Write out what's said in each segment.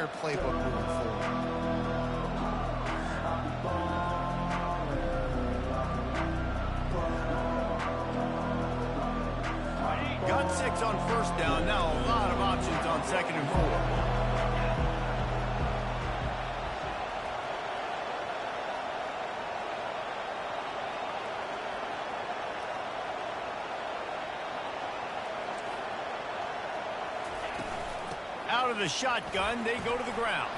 their playbook moving forward. Got 6 on first down. Now a lot of options on 2nd and 4. Out of the shotgun, they go to the ground.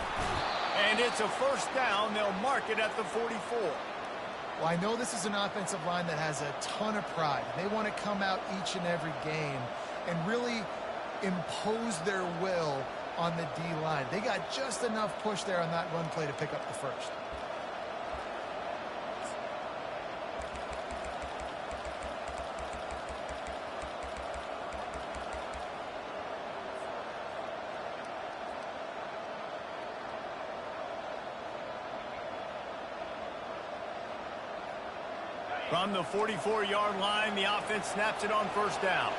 And it's a first down. They'll mark it at the 44. Well, I know this is an offensive line that has a ton of pride. They want to come out each and every game and really impose their will on the D-line. They got just enough push there on that run play to pick up the first. From the 44-yard line, the offense snaps it on first down.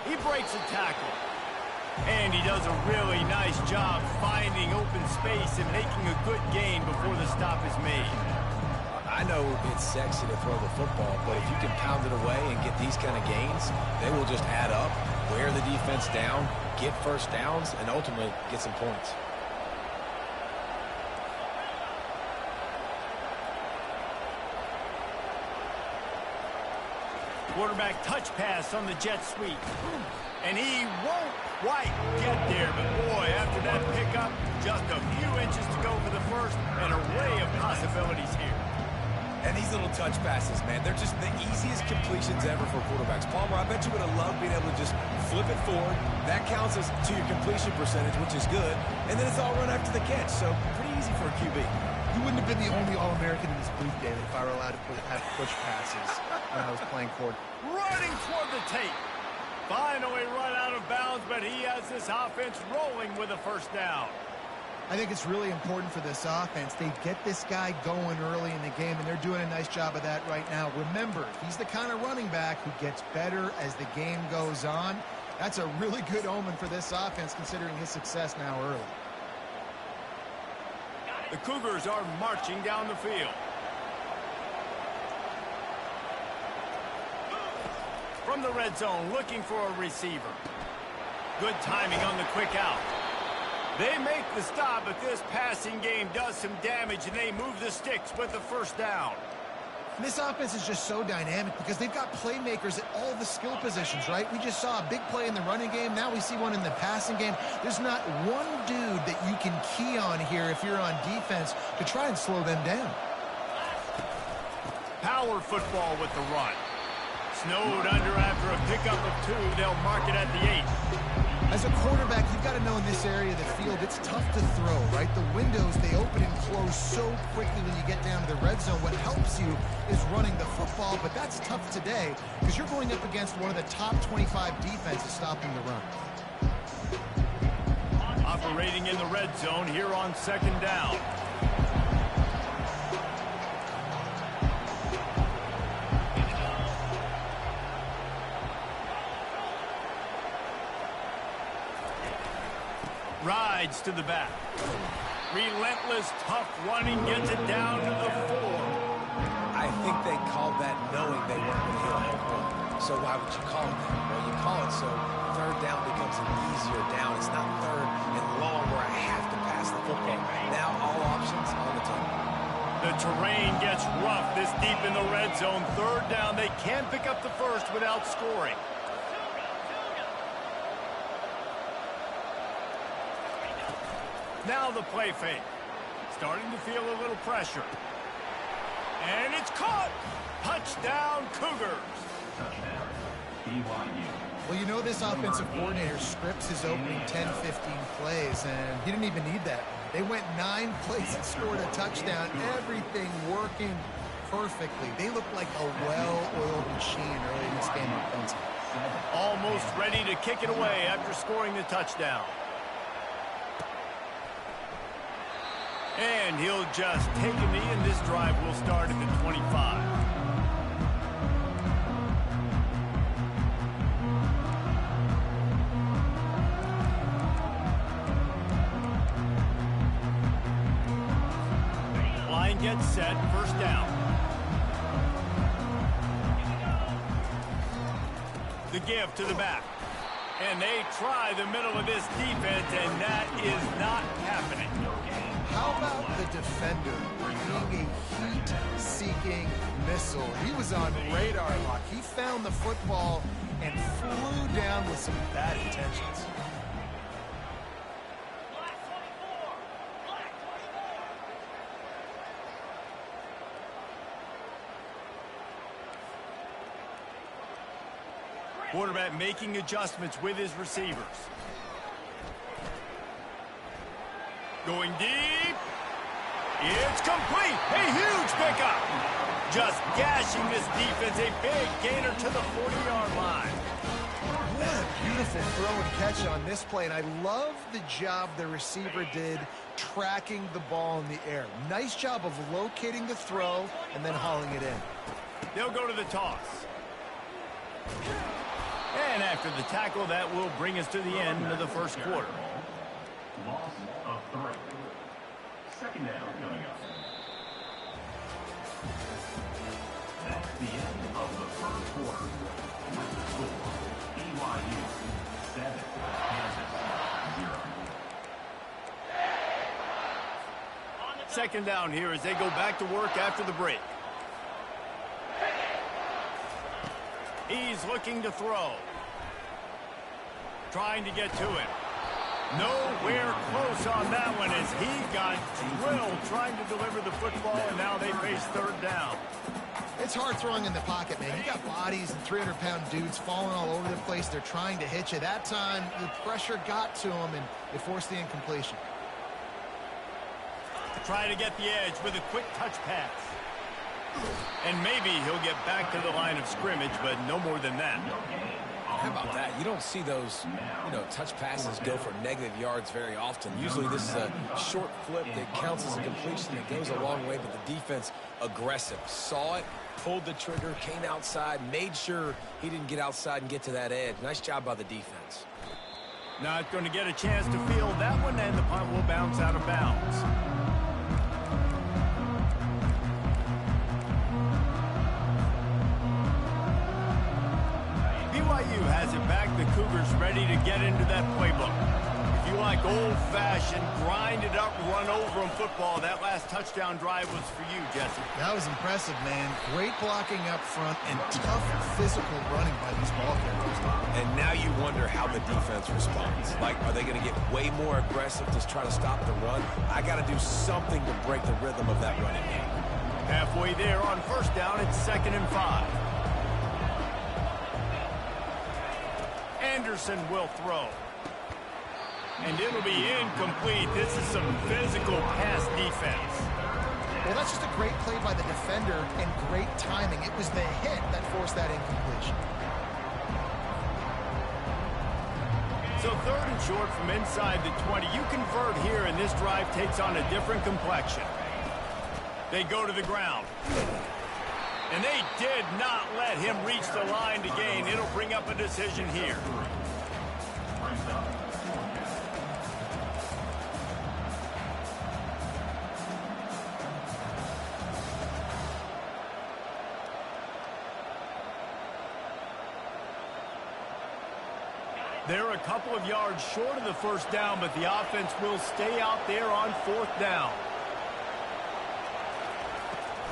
He breaks a tackle. And he does a really nice job finding open space and making a good gain before the stop is made. I know it's sexy to throw the football, but if you can pound it away and get these kind of gains, they will just add up, wear the defense down, get first downs, and ultimately get some points. Quarterback touch pass on the jet sweep. And he won't quite get there, but boy, after that pickup, just a few inches to go for the first, an array of possibilities here. And these little touch passes, man, they're just the easiest completions ever for quarterbacks. Palmer, I bet you would have loved being able to just flip it forward. That counts as to your completion percentage, which is good. And then it's all run after the catch, so pretty easy for a QB. You wouldn't have been the only All-American in this booth, David, if I were allowed to have push passes when I was playing quarterback. Running toward the tape. Finally run out of bounds, but he has this offense rolling with a first down. I think it's really important for this offense. They get this guy going early in the game, and they're doing a nice job of that right now. Remember, he's the kind of running back who gets better as the game goes on. That's a really good omen for this offense, considering his success now early. The Cougars are marching down the field. From the red zone, looking for a receiver. Good timing on the quick out. They make the stop, but this passing game does some damage, and they move the sticks with the first down. And this offense is just so dynamic because they've got playmakers at all the skill positions, right? We just saw a big play in the running game. Now we see one in the passing game. There's not one dude that you can key on here if you're on defense to try and slow them down. Power football with the run. Snowed under after a pickup of 2. They'll mark it at the 8. As a quarterback, you've got to know in this area of the field, it's tough to throw, right? The windows, they open and close so quickly when you get down to the red zone. What helps you is running the football, but that's tough today because you're going up against one of the top 25 defenses stopping the run. Operating in the red zone here on second down. Rides to the back. Relentless, tough running, gets it down to the 4. I think they called that knowing they weren't going to hit a home run. So why would you call it that? Well, you call it so third down becomes an easier down. It's not third and long where I have to pass the football. Now all options on the table. The terrain gets rough this deep in the red zone. Third down, they can't pick up the first without scoring. Now the play fake. Starting to feel a little pressure. And it's caught! Touchdown, Cougars! Touchdown, BYU. Well, you know this offensive coordinator scripts his opening 10, 15 plays, and he didn't even need that. They went 9 plays and scored a touchdown. Everything working perfectly. They look like a well-oiled machine early in this game offensively. Almost ready to kick it away after scoring the touchdown. And he'll just take a knee, and this drive will start at the 25. gets set, first down. The give to the back. And they try the middle of this defense, and that is not happening. How about the defender being a heat-seeking missile? He was on radar lock. He found the football and flew down with some bad intentions. Quarterback making adjustments with his receivers. Going deep. It's complete. A huge pickup. Just gashing this defense. A big gainer to the 40-yard line. What a beautiful throw and catch on this play. And I love the job the receiver did tracking the ball in the air. Nice job of locating the throw and then hauling it in. They'll go to the toss. And after the tackle, that will bring us to the end of the first quarter. Loss of 3. Second down coming up. That's the end of the first quarter. With the score, BYU 7, Kansas 0. Second down here as they go back to work after the break. He's looking to throw. Trying to get to it. Nowhere close on that one as he got drilled trying to deliver the football, and now they face third down. It's hard throwing in the pocket, man. You got bodies and 300-pound dudes falling all over the place. They're trying to hit you. That time, the pressure got to him, and it forced the incompletion. Trying to get the edge with a quick touch pass. And maybe he'll get back to the line of scrimmage, but no more than that. How about that? You don't see those, touch passes go for negative yards very often. Usually this is a short flip that counts as a completion. It goes a long way, but the defense aggressive. Saw it, pulled the trigger, came outside, made sure he didn't get outside and get to that edge. Nice job by the defense. Not going to get a chance to field that one, and the punt will bounce out of bounds. BYU has it back. The Cougars ready to get into that playbook. If you like old-fashioned, grind-it-up, run-over-'em football, that last touchdown drive was for you, Jesse. That was impressive, man. Great blocking up front and tough physical running by these ball carriers. And now you wonder how the defense responds. Like, are they going to get way more aggressive to try to stop the run? I got to do something to break the rhythm of that running game. Halfway there on first down, it's 2nd and 5. Anderson will throw. And it'll be incomplete. This is some physical pass defense. Well, that's just a great play by the defender and great timing. It was the hit that forced that incompletion. So 3rd and short from inside the 20. You convert here, and this drive takes on a different complexion. They go to the ground. And they did not let him reach the line to gain. It'll bring up a decision here. They're a couple of yards short of the first down, but the offense will stay out there on 4th down.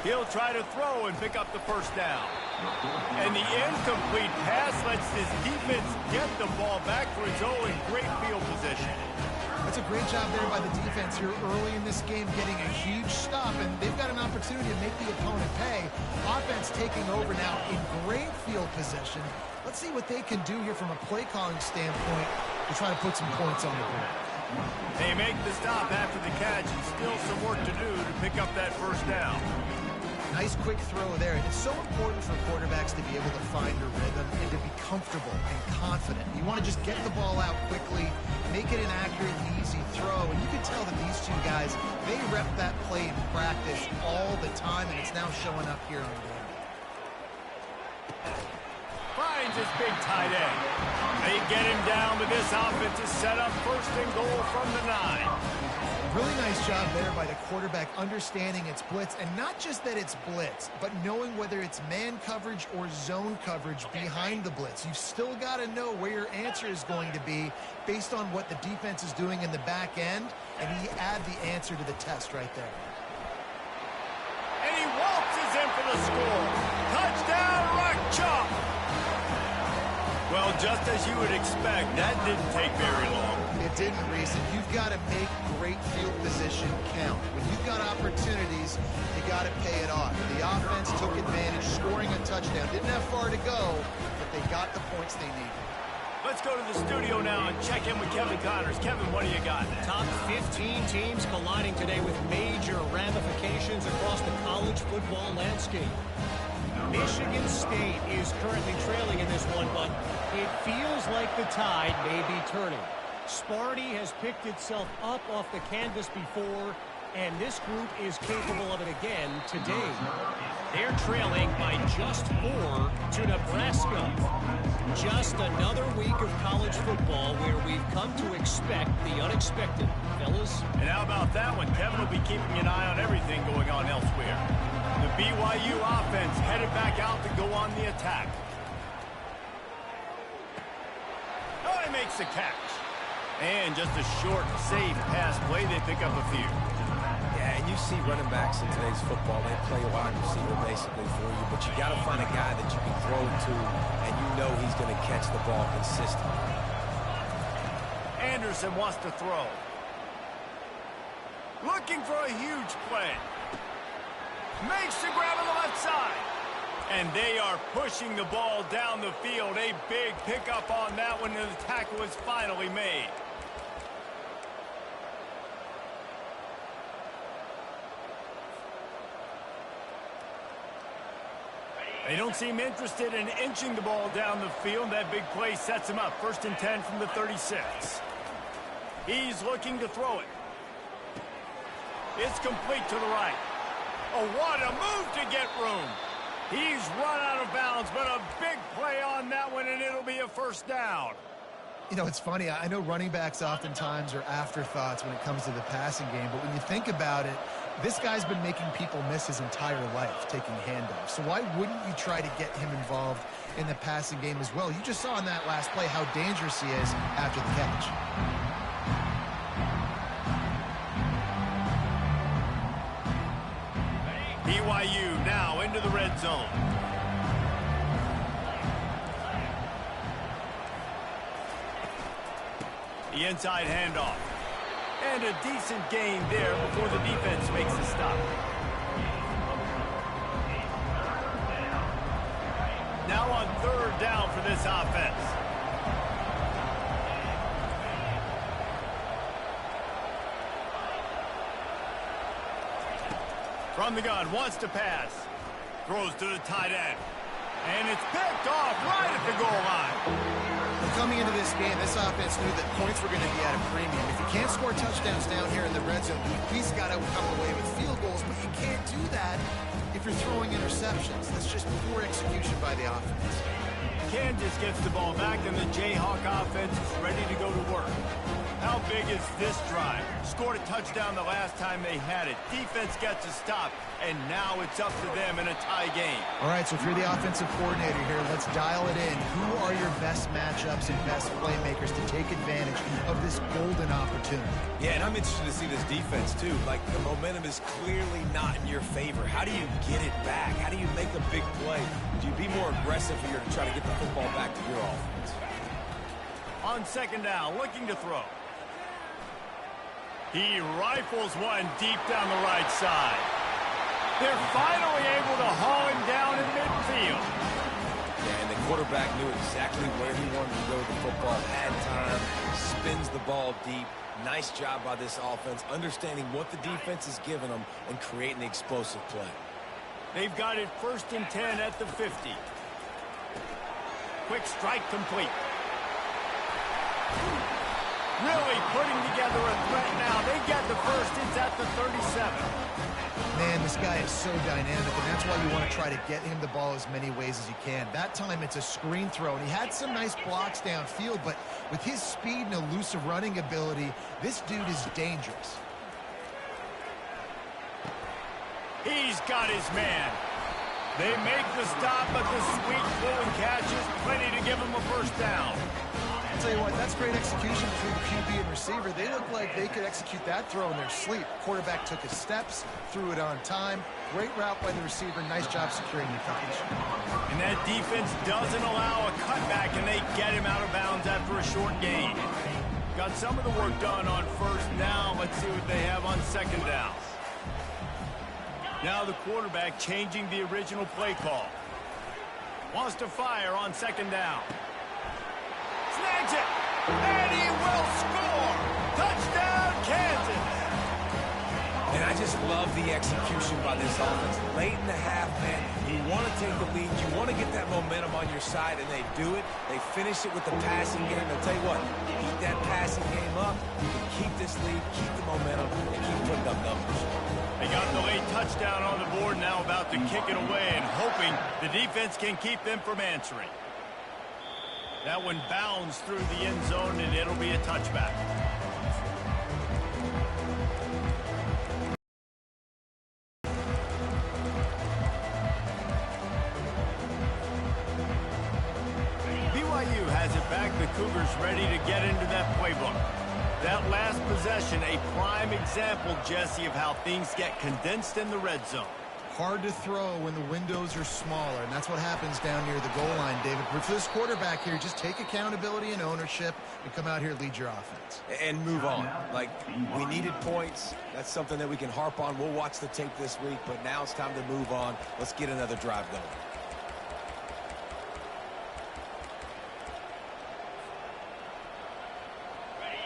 He'll try to throw and pick up the first down. And the incomplete pass lets this defense get the ball back for its own in great field position. That's a great job there by the defense here early in this game, getting a huge stop, and they've got an opportunity to make the opponent pay. Offense taking over now in great field position. Let's see what they can do here from a play-calling standpoint to try to put some points on the board. They make the stop after the catch, and still some work to do to pick up that first down. Nice quick throw there. It's so important for quarterbacks to be able to find a rhythm and to be comfortable and confident. You want to just get the ball out quickly, make it an accurate, easy throw. And you can tell that these two guys, they rep that play in practice all the time, and it's now showing up here in the game. Finds his big tight end. They get him down, but this offense is set up 1st and goal from the 9. Really nice job there by the quarterback understanding it's blitz, and not just that it's blitz, but knowing whether it's man coverage or zone coverage behind the blitz. You've still got to know where your answer is going to be based on what the defense is doing in the back end, and he add the answer to the test right there. And he waltzes in for the score. Touchdown, Rock Chalk! Well, just as you would expect, that didn't take very long. It didn't, Reese. You've got to make great field position count. When you've got opportunities, you got to pay it off. The offense took advantage, scoring a touchdown. Didn't have far to go, but they got the points they needed. Let's go to the studio now and check in with Kevin Connors. Kevin, what do you got? Top 15 teams colliding today with major ramifications across the college football landscape. Michigan State is currently trailing in this one, but it feels like the tide may be turning. Sparty has picked itself up off the canvas before, and this group is capable of it again today. They're trailing by just 4 to Nebraska. Just another week of college football where we've come to expect the unexpected. Fellas? And how about that one? Kevin will be keeping an eye on everything going on elsewhere. The BYU offense headed back out to go on the attack. Oh, he makes the catch. And just a short, safe pass play. They pick up a few. Yeah, and you see running backs in today's football, they play a wide receiver basically for you, but you got to find a guy that you can throw it to, and you know he's going to catch the ball consistently. Anderson wants to throw. Looking for a huge play. Makes the grab on the left side. And they are pushing the ball down the field. A big pickup on that one, and the tackle was finally made. They don't seem interested in inching the ball down the field. That big play sets him up. 1st and 10 from the 36. He's looking to throw it. It's complete to the right. Oh, what a move to get room. He's run out of bounds, but a big play on that one, and it'll be a 1st down. You know, it's funny. I know running backs oftentimes are afterthoughts when it comes to the passing game, but when you think about it, this guy's been making people miss his entire life taking handoffs. So why wouldn't you try to get him involved in the passing game as well? You just saw in that last play how dangerous he is after the catch. BYU now into the red zone. The inside handoff. And a decent gain there before the defense makes the stop. Now on 3rd down for this offense. From the gun, wants to pass. Throws to the tight end. And it's picked off right at the goal line. Coming into this game, this offense knew that points were going to be at a premium. If you can't score touchdowns down here in the red zone, you at least got to come away with field goals, but you can't do that if you're throwing interceptions. That's just poor execution by the offense. Kansas gets the ball back, and the Jayhawk offense is ready to go to work. How big is this drive? Scored a touchdown the last time they had it. Defense gets a stop, and now it's up to them in a tie game. All right, so if you're the offensive coordinator here, let's dial it in. Who are your best matchups and best playmakers to take advantage of this golden opportunity? Yeah, and I'm interested to see this defense, too. Like, the momentum is clearly not in your favor. How do you get it back? How do you make a big play? Do you be more aggressive here to try to get the football back to your offense? On 2nd down, looking to throw. He rifles one deep down the right side. They're finally able to haul him down in midfield. Yeah, and the quarterback knew exactly where he wanted to go with the football, had time, spins the ball deep. Nice job by this offense, understanding what the defense is giving them and creating the explosive play. They've got it 1st and 10 at the 50. Quick strike complete. Really putting together a threat now. They get the 1st. It's at the 37. Man, this guy is so dynamic, and that's why you want to try to get him the ball as many ways as you can. That time, it's a screen throw, and he had some nice blocks downfield, but with his speed and elusive running ability, this dude is dangerous. He's got his man. They make the stop, but the sweet flowing catch is plenty to give him a first down. I'll tell you what, that's great execution between the QB and receiver. They look like they could execute that throw in their sleep. Quarterback took his steps, threw it on time. Great route by the receiver. Nice job securing the catch. And that defense doesn't allow a cutback, and they get him out of bounds after a short gain. Got some of the work done on first down. Let's see what they have on second down. Now the quarterback changing the original play call. Wants to fire on second down. Snags it, and he will score! Touchdown, Kansas! And I just love the execution by this offense. Late in the half, man, you want to take the lead. You want to get that momentum on your side, and they do it. They finish it with the passing game. I'll tell you what, keep that passing game up, keep this lead, keep the momentum, and keep putting up numbers. They got the late touchdown on the board, now about to kick it away and hoping the defense can keep them from answering. That one bounds through the end zone, and it'll be a touchback. BYU has it back. The Cougars ready to get into that playbook. That last possession, a prime example, Jesse, of how things get condensed in the red zone. Hard to throw when the windows are smaller, and that's what happens down near the goal line, David. But for this quarterback here, just take accountability and ownership and come out here and lead your offense. And move on. Like, we needed points. That's something that we can harp on. We'll watch the tape this week, but now it's time to move on. Let's get another drive going.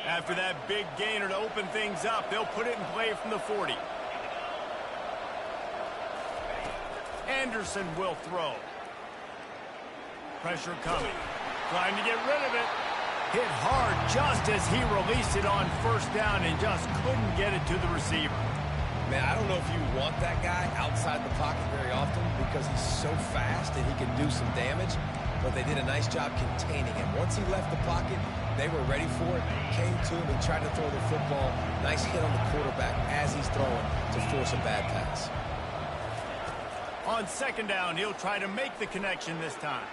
After that big gainer to open things up, they'll put it in play from the 40. Anderson will throw. Pressure coming. Trying to get rid of it. Hit hard just as he released it on first down and just couldn't get it to the receiver. Man, I don't know if you want that guy outside the pocket very often because he's so fast and he can do some damage, but they did a nice job containing him. Once he left the pocket, they were ready for it, came to him, and tried to throw the football. Nice hit on the quarterback as he's throwing to force a bad pass. On second down, he'll try to make the connection this time.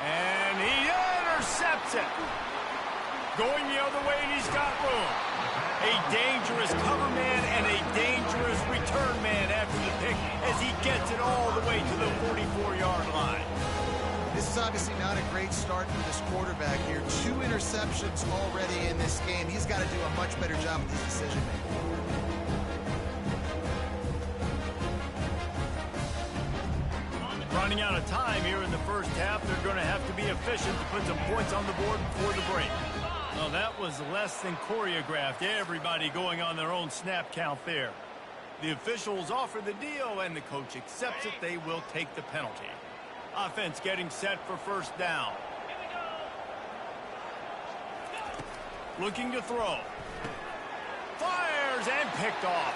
And he intercepts it. Going the other way, and he's got room. A dangerous cover man and a dangerous return man after the pick as he gets it all the way to the 44-yard line. This is obviously not a great start for this quarterback here. 2 interceptions already in this game. He's got to do a much better job with his decision-making. Running out of time here in the first half. They're going to have to be efficient to put some points on the board before the break. Well, that was less than choreographed. Everybody going on their own snap count there. The officials offer the deal, and the coach accepts it. They will take the penalty. Offense getting set for first down. Looking to throw. Fires and picked off.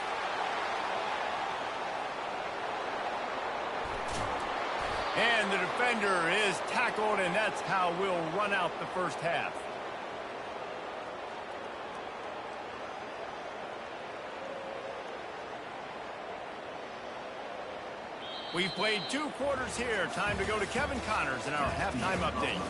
And the defender is tackled, and that's how we'll run out the first half. We've played 2 quarters here. Time to go to Kevin Connors in our halftime update.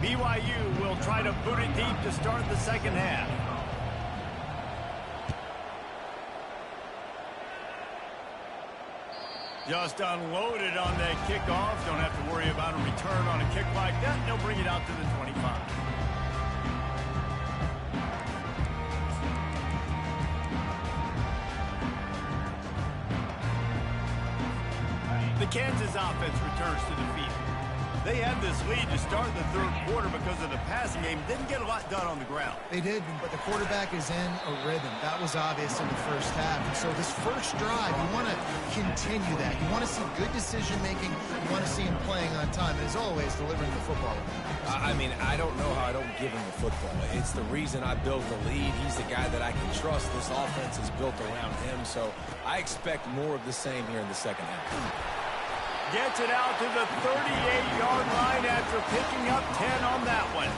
BYU will try to boot it deep to start the second half. Just unloaded on that kickoff. Don't have to worry about a return on a kick like that. They'll bring it out to the 25. The Kansas offense returns to the field. They had this lead to start the third quarter because of the passing game. Didn't get a lot done on the ground. They did, but the quarterback is in a rhythm. That was obvious in the first half. And so this first drive, you want to continue that. You want to see good decision-making. You want to see him playing on time. And as always, delivering the football. I mean, I don't know how I don't give him the football. It's the reason I built the lead. He's the guy that I can trust. This offense is built around him. So I expect more of the same here in the second half. Gets it out to the 38-yard line after picking up 10 on that one.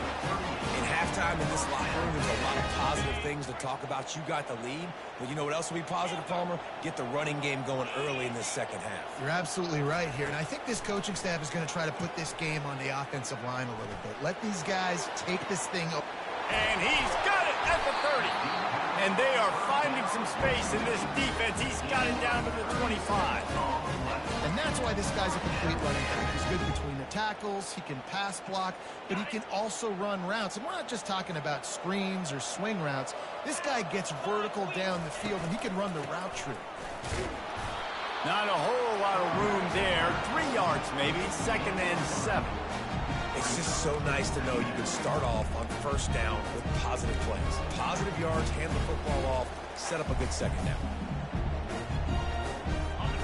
In halftime in this locker room, there's a lot of positive things to talk about. You got the lead, but you know what else will be positive, Palmer? Get the running game going early in this second half. You're absolutely right here, and I think this coaching staff is going to try to put this game on the offensive line a little bit. Let these guys take this thing. And he's got it at the 30. And they are finding some space in this defense. He's got it down to the 25. And that's why this guy's a complete running back. He's good between the tackles, he can pass block, but he can also run routes. And we're not just talking about screens or swing routes. This guy gets vertical down the field, and he can run the route tree. Not a whole lot of room there. 3 yards maybe, 2nd and 7. It's just so nice to know you can start off on first down with positive plays. Positive yards, hand the football off, set up a good second down.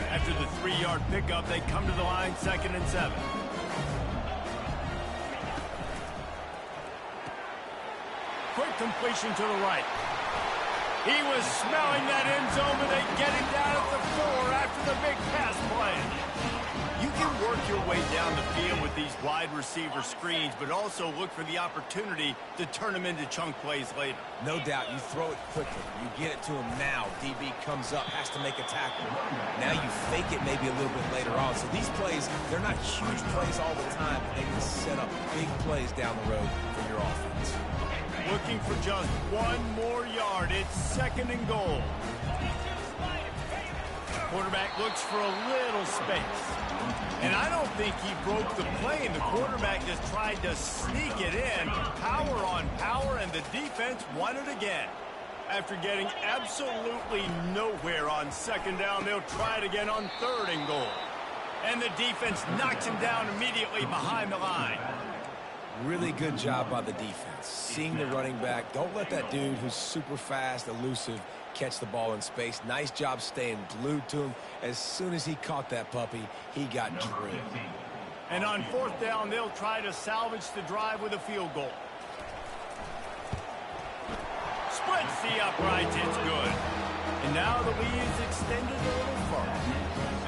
After the 3-yard pickup, they come to the line, 2nd and 7. Quick completion to the right. He was smelling that end zone, but they get him down at the 4 after the big pass play. You can work your way down the field with these wide receiver screens, but also look for the opportunity to turn them into chunk plays later. No doubt, you throw it quickly. You get it to him now. DB comes up, has to make a tackle. Now you fake it maybe a little bit later on. So these plays, they're not huge plays all the time, but they can set up big plays down the road for your offense. Looking for just 1 more yard. It's 2nd and goal. Quarterback looks for a little space. And I don't think he broke the plane. The quarterback just tried to sneak it in. Power on power, and the defense won it again. After getting absolutely nowhere on 2nd down, they'll try it again on 3rd and goal. And the defense knocks him down immediately behind the line. Really good job by the defense. Seeing the running back. Don't let that dude who's super fast, elusive, catch the ball in space. Nice job staying glued to him. As soon as he caught that puppy, he got drilled. And on 4th down, they'll try to salvage the drive with a field goal. Splits the uprights. It's good. And now the lead is extended a little further.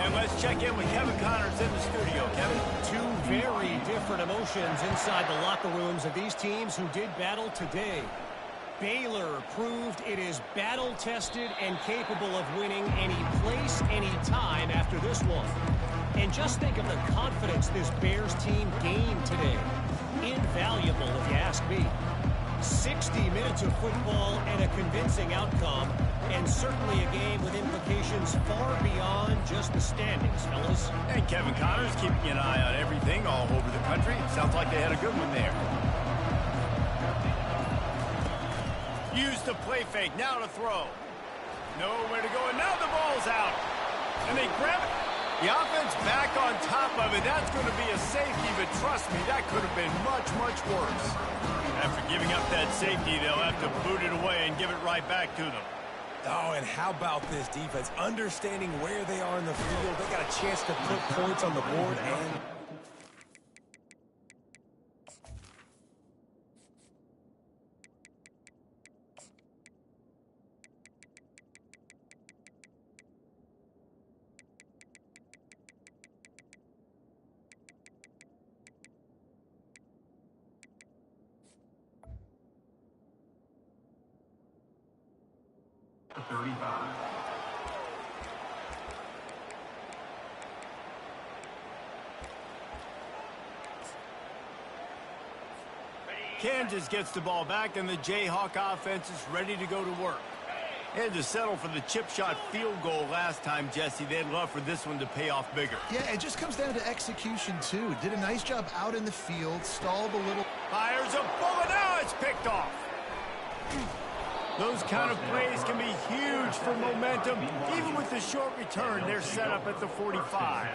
And let's check in with Kevin Connors in the studio. Kevin? 2 very different emotions inside the locker rooms of these teams who did battle today. Baylor proved it is battle-tested and capable of winning any place, any time after this one. And just think of the confidence this Bears team gained today. Invaluable, if you ask me. 60 minutes of football and a convincing outcome, and certainly a game with implications far beyond just the standings, fellas. And Kevin Connors keeping an eye on everything all over the country. Sounds like they had a good one there. Use the play fake, now to throw. Nowhere to go, and now the ball's out. And they grab it. The offense back on top of it. That's going to be a safety, but trust me, that could have been much, much worse. After giving up that safety, they'll have to boot it away and give it right back to them. Oh, and how about this defense? Understanding where they are in the field. They got a chance to put points on the board and... Kansas gets the ball back, and the Jayhawk offense is ready to go to work. They had to settle for the chip shot field goal last time, Jesse. They'd love for this one to pay off bigger. Yeah, it just comes down to execution, too. Did a nice job out in the field, stalled a little. Fires a bullet, now it's picked off. Those kind of plays can be huge for momentum. Even with the short return, they're set up at the 45.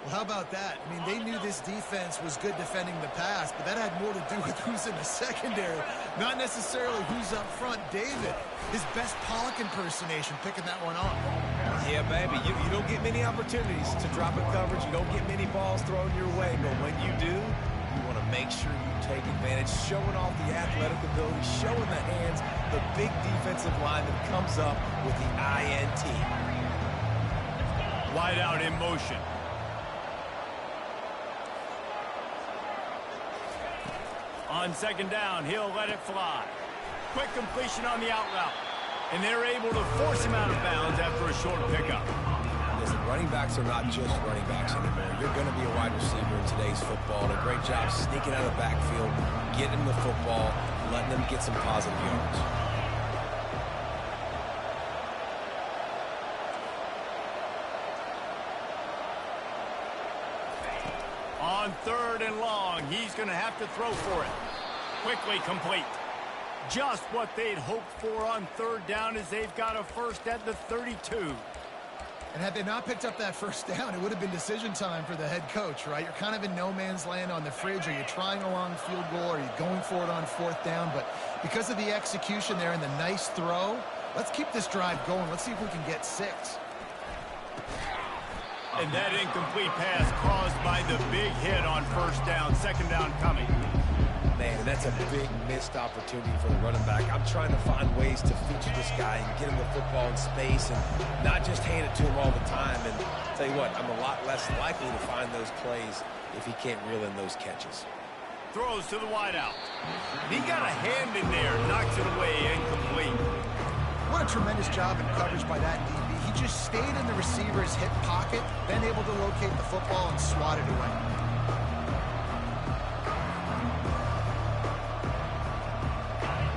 Well, how about that? I mean, they knew this defense was good defending the pass, but that had more to do with who's in the secondary, not necessarily who's up front. David, his best Pollock impersonation, picking that one off. Yeah, baby, you don't get many opportunities to drop in coverage. You don't get many balls thrown your way, but when you do, you want to make sure you take advantage, showing off the athletic ability, showing the hands, the big defensive line that comes up with the INT. Wide out in motion. On second down, he'll let it fly. Quick completion on the out route. And they're able to force him out of bounds after a short pickup. Listen, running backs are not just running backs anymore. You're going to be a wide receiver in today's football. And a great job sneaking out of the backfield, getting the football, letting them get some positive yards. On third and long, he's going to have to throw for it. Quickly complete. Just what they'd hoped for on third down as they've got a first at the 32. And had they not picked up that first down, it would have been decision time for the head coach, right? You're kind of in no man's land on the fridge. Are you trying a long field goal? Are you going for it on fourth down? But because of the execution there and the nice throw, let's keep this drive going. Let's see if we can get 6. And that incomplete pass caused by the big hit on first down. Second down coming. Man, that's a big missed opportunity for the running back. I'm trying to find ways to feature this guy and get him the football in space and not just hand it to him all the time. And tell you what, I'm a lot less likely to find those plays if he can't reel in those catches. Throws to the wideout. He got a hand in there, knocks it away, incomplete. What a tremendous job in coverage by that DB. He just stayed in the receiver's hip pocket, then able to locate the football and swat it away.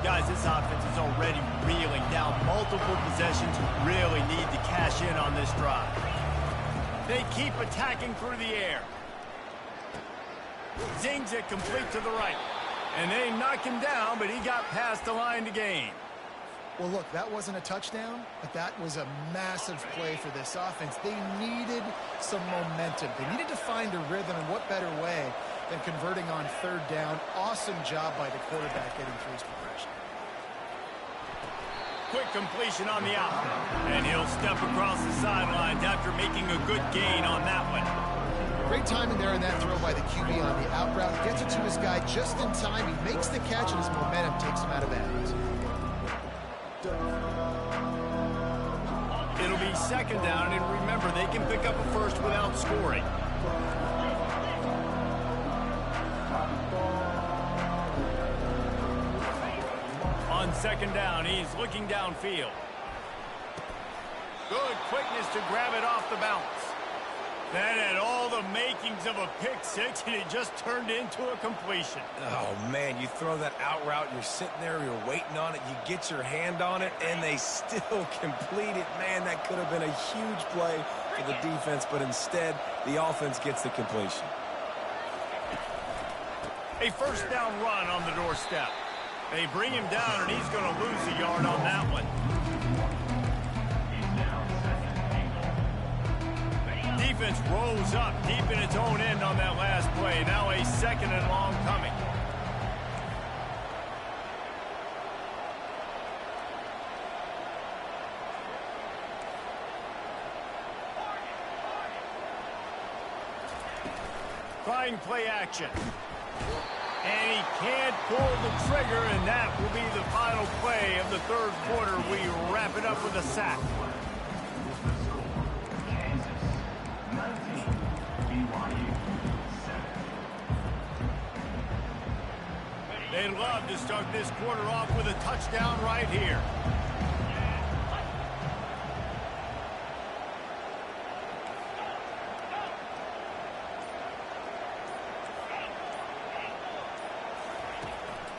Guys, this offense is already reeling down multiple possessions. Really need to cash in on this drive. They keep attacking through the air. Zings it complete to the right. And they knock him down, but he got past the line to gain. Well, look, that wasn't a touchdown, but that was a massive play for this offense. They needed some momentum. They needed to find a rhythm, and what better way than converting on third down. Awesome job by the quarterback getting through his progression. Quick completion on the out. And he'll step across the sidelines after making a good gain on that one. Great timing there in that throw by the QB on the out route. Gets it to his guy just in time. He makes the catch, and his momentum takes him out of bounds. It'll be second down, and remember, they can pick up a first without scoring. On second down, he's looking downfield. Good quickness to grab it off the bounce. That had all the makings of a pick six, and it just turned into a completion. Oh, man, you throw that out route, you're sitting there, you're waiting on it, you get your hand on it, and they still complete it. Man, that could have been a huge play for the defense, but instead, the offense gets the completion. A first down run on the doorstep. They bring him down, and he's going to lose a yard on that one. Defense rolls up deep in its own end on that last play. Now a second and long coming. Trying play action. And he can't pull the trigger, and that will be the final play of the third quarter. We wrap it up with a sack. They'd love to start this quarter off with a touchdown right here.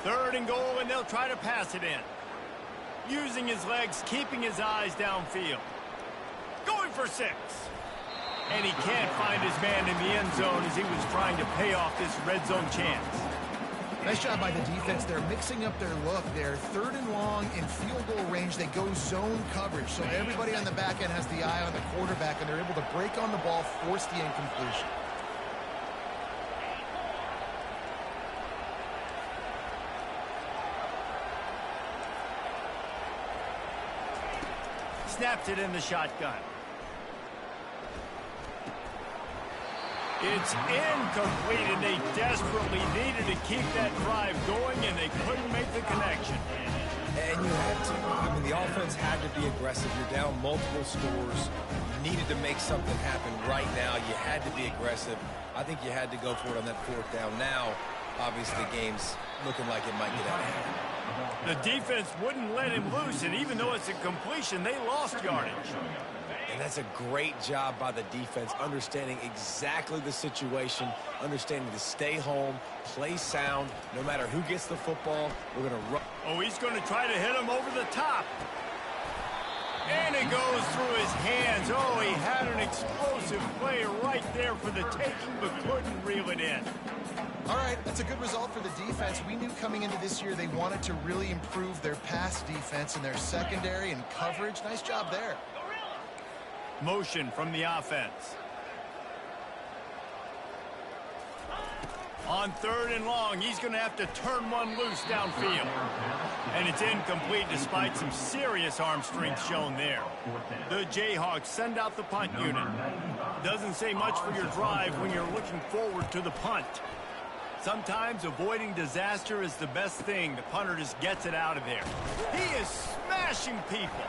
Third and goal, and they'll try to pass it in. Using his legs, keeping his eyes downfield. Going for 6. And he can't find his man in the end zone as he was trying to pay off this red zone chance. Nice job by the defense. They're mixing up their look. They're third and long in field goal range. They go zone coverage. So everybody on the back end has the eye on the quarterback, and they're able to break on the ball, force the incompletion. Snaps it in the shotgun. It's incomplete, and they desperately needed to keep that drive going, and they couldn't make the connection. And you had to. I mean, the offense had to be aggressive. You're down multiple scores. You needed to make something happen right now. You had to be aggressive. I think you had to go for it on that fourth down. Now, Obviously, the game's looking like it might get out of hand. The defense wouldn't let him loose, and even though it's a completion, they lost yardage. And that's a great job by the defense, understanding exactly the situation, understanding to stay home, play sound. No matter who gets the football, we're going to run. Oh, he's going to try to hit him over the top. And it goes through his hands. Oh, he had an explosive play right there for the taking, but couldn't reel it in. All right, that's a good result for the defense. We knew coming into this year they wanted to really improve their pass defense and their secondary and coverage. Nice job there. Motion from the offense. On 3rd and long, he's going to have to turn one loose downfield. And it's incomplete despite some serious arm strength shown there. The Jayhawks send out the punt unit. Doesn't say much for your drive when you're looking forward to the punt. Sometimes avoiding disaster is the best thing. The punter just gets it out of there. He is smashing people.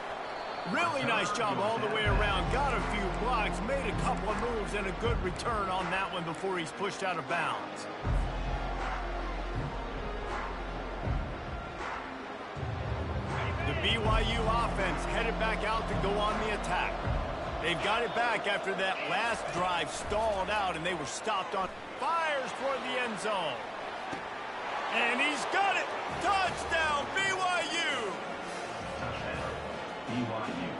Really nice job all the way around. Got a few blocks, made a couple of moves, and a good return on that one before he's pushed out of bounds. The BYU offense headed back out to go on the attack. They've got it back after that last drive stalled out, and they were stopped on. Fires toward the end zone. And he's got it. Touchdown, BYU.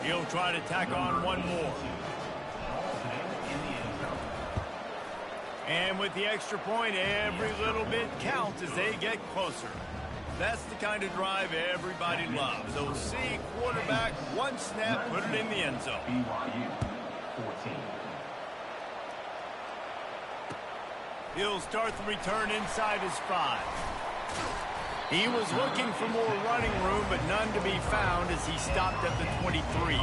He'll try to tack on one more. And with the extra point, every little bit counts as they get closer. That's the kind of drive everybody loves. So see quarterback, one snap, put it in the end zone. BYU 14. He'll start the return inside his 5. He was looking for more running room, but none to be found as he stopped at the 23.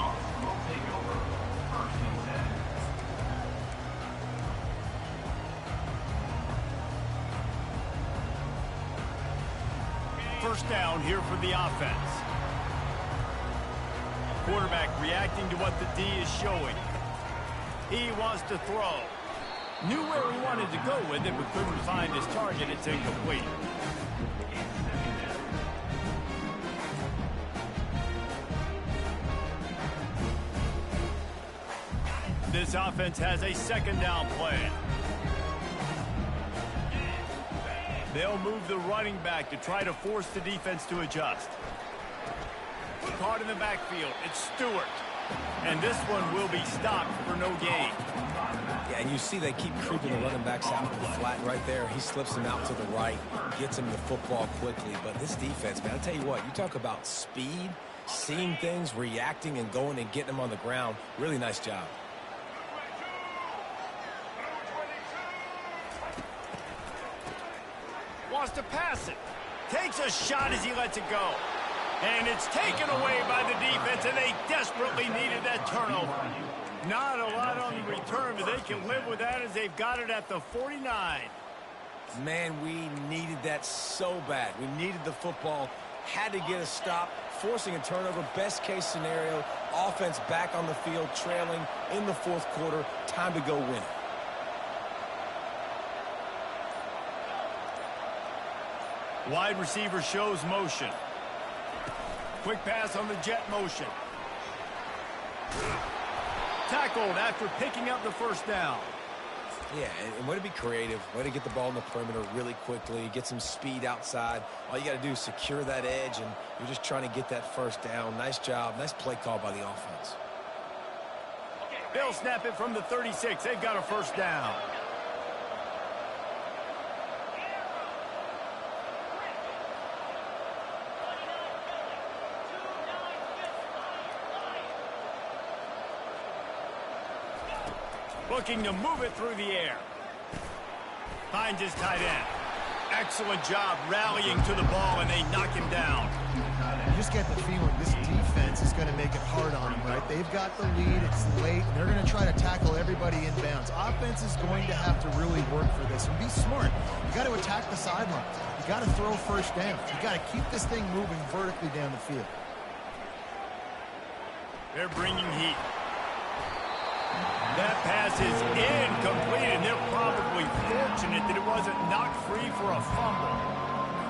First down here for the offense. Quarterback reacting to what the D is showing. He wants to throw. Knew where he wanted to go with it, but couldn't find his target. It's incomplete. This offense has a second down plan. They'll move the running back to try to force the defense to adjust. Caught in the backfield. It's Stewart. And this one will be stopped for no gain. Yeah, and you see they keep creeping the running backs out to the flat right there. He slips him out to the right, gets him the football quickly. But this defense, man, I'll tell you what, you talk about speed, seeing things, reacting, and going and getting them on the ground. Really nice job. Wants to pass it. Takes a shot as he lets it go. And it's taken away by the defense, and they desperately needed that turnover. Not a lot on the return, but they can live with that as they've got it at the 49. Man, we needed that so bad. We needed the football, had to get a stop, forcing a turnover. Best case scenario, offense back on the field, trailing in the fourth quarter. Time to go win. Wide receiver shows motion. Quick pass on the jet motion. Tackled after picking up the first down. Yeah, and way to be creative, way to get the ball in the perimeter really quickly, get some speed outside. All you got to do is secure that edge, and you're just trying to get that first down. Nice job, nice play call by the offense. They'll snap it from the 36. They've got a first down. Looking to move it through the air. Finds his tight end. Excellent job rallying to the ball, and they knock him down. You just get the feeling this defense is going to make it hard on them, right? They've got the lead. It's late. And they're going to try to tackle everybody inbounds. Offense is going to have to really work for this and be smart. You got to attack the sidelines. You got to throw first down. You got to keep this thing moving vertically down the field. They're bringing heat. That pass is incomplete, and they're probably fortunate that it wasn't knocked free for a fumble.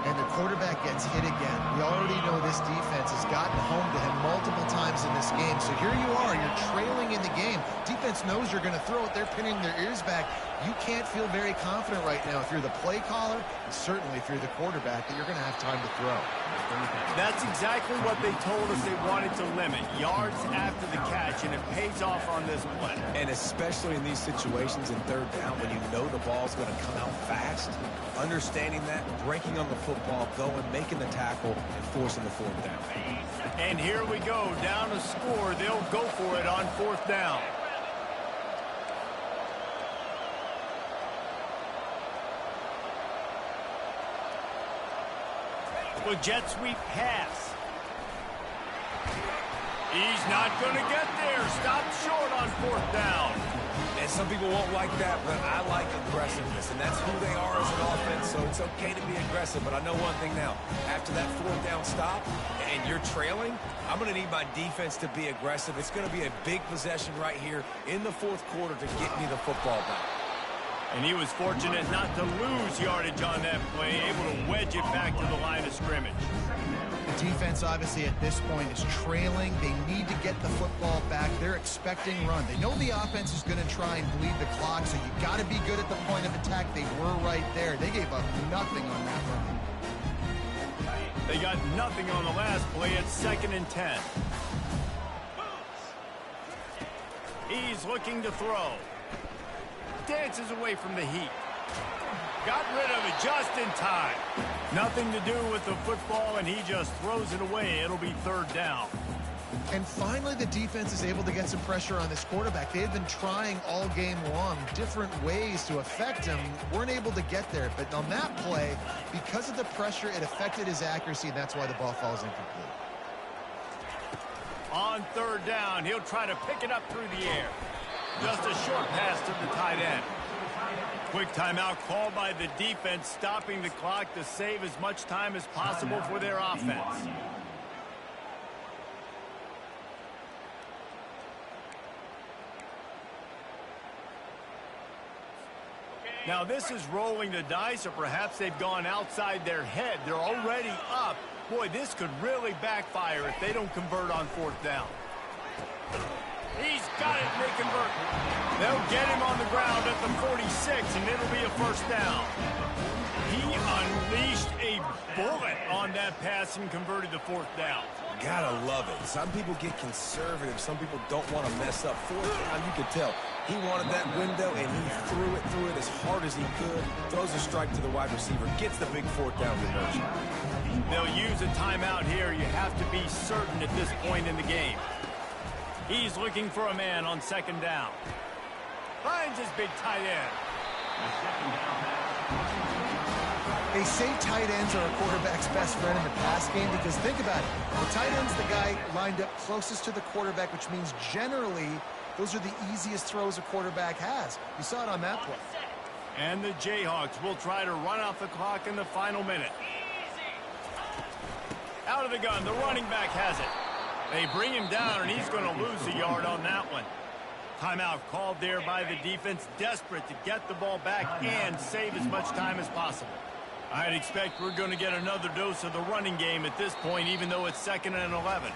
And the quarterback gets hit again. We already know this defense has gotten home to him multiple times in this game. So here you are, you're trailing in the game. Defense knows you're going to throw it. They're pinning their ears back. You can't feel very confident right now if you're the play caller, and certainly if you're the quarterback, that you're going to have time to throw. That's exactly what they told us they wanted to limit. Yards after the catch, and it pays off on this play. And especially in these situations in third down when you know the ball's going to come out fast, understanding that, breaking on the football, going, making the tackle, and forcing the fourth down. And here we go, down a score. They'll go for it on fourth down. A jet sweep pass. He's not going to get there. Stopped short on fourth down. And some people won't like that, but I like aggressiveness, and that's who they are as an offense, so it's okay to be aggressive. But I know one thing now. After that fourth down stop and you're trailing, I'm going to need my defense to be aggressive. It's going to be a big possession right here in the fourth quarter to get me the football back. And he was fortunate not to lose yardage on that play, able to wedge it back to the line of scrimmage. The defense, obviously, at this point is trailing. They need to get the football back. They're expecting run. They know the offense is going to try and bleed the clock, so you got to be good at the point of attack. They were right there. They gave up nothing on that run. They got nothing on the last play. It's 2nd and 10. He's looking to throw. Dances away from the heat. Got rid of it just in time. Nothing to do with the football, and he just throws it away. It'll be 3rd down. And finally, the defense is able to get some pressure on this quarterback. They have been trying all game long different ways to affect him. Weren't able to get there. But on that play, because of the pressure, it affected his accuracy, and that's why the ball falls incomplete. On 3rd down, he'll try to pick it up through the air. Just a short pass to the tight end. Quick timeout called by the defense, stopping the clock to save as much time as possible for their offense. Now this is rolling the dice, or perhaps they've gone outside their head. They're already up. Boy, this could really backfire if they don't convert on 4th down. He's got it, and they convert. They'll get him on the ground at the 46, and it'll be a 1st down. He unleashed a bullet on that pass and converted the 4th down. Gotta love it. Some people get conservative. Some people don't want to mess up. 4th down, you could tell. He wanted that window, and he threw it as hard as he could. Throws a strike to the wide receiver. Gets the big 4th down conversion. They'll use a timeout here. You have to be certain at this point in the game. He's looking for a man on 2nd down. Finds his big tight end. They say tight ends are a quarterback's best friend in the pass game because think about it. The tight end's the guy lined up closest to the quarterback, which means generally those are the easiest throws a quarterback has. You saw it on that play. And the Jayhawks will try to run off the clock in the final minute. Out of the gun, the running back has it. They bring him down, and he's going to lose a yard on that one. Timeout called there by the defense, desperate to get the ball back and save as much time as possible. I'd expect we're going to get another dose of the running game at this point, even though it's 2nd and 11.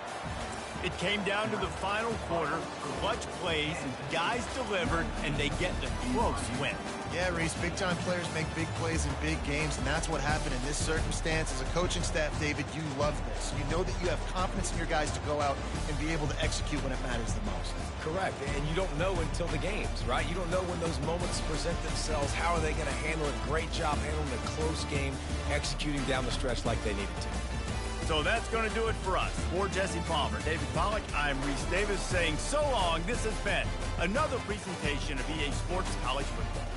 It came down to the final quarter, clutch plays, guys delivered, and they get the close win. Yeah, Reese, big-time players make big plays in big games, and that's what happened in this circumstance. As a coaching staff, David, you love this. You know that you have confidence in your guys to go out and be able to execute when it matters the most. Correct, and you don't know until the games, right? You don't know when those moments present themselves. How are they going to handle it? Great job handling a close game, executing down the stretch like they needed to. So that's going to do it for us. For Jesse Palmer, David Pollack, I'm Reese Davis saying so long. This has been another presentation of EA Sports College Football.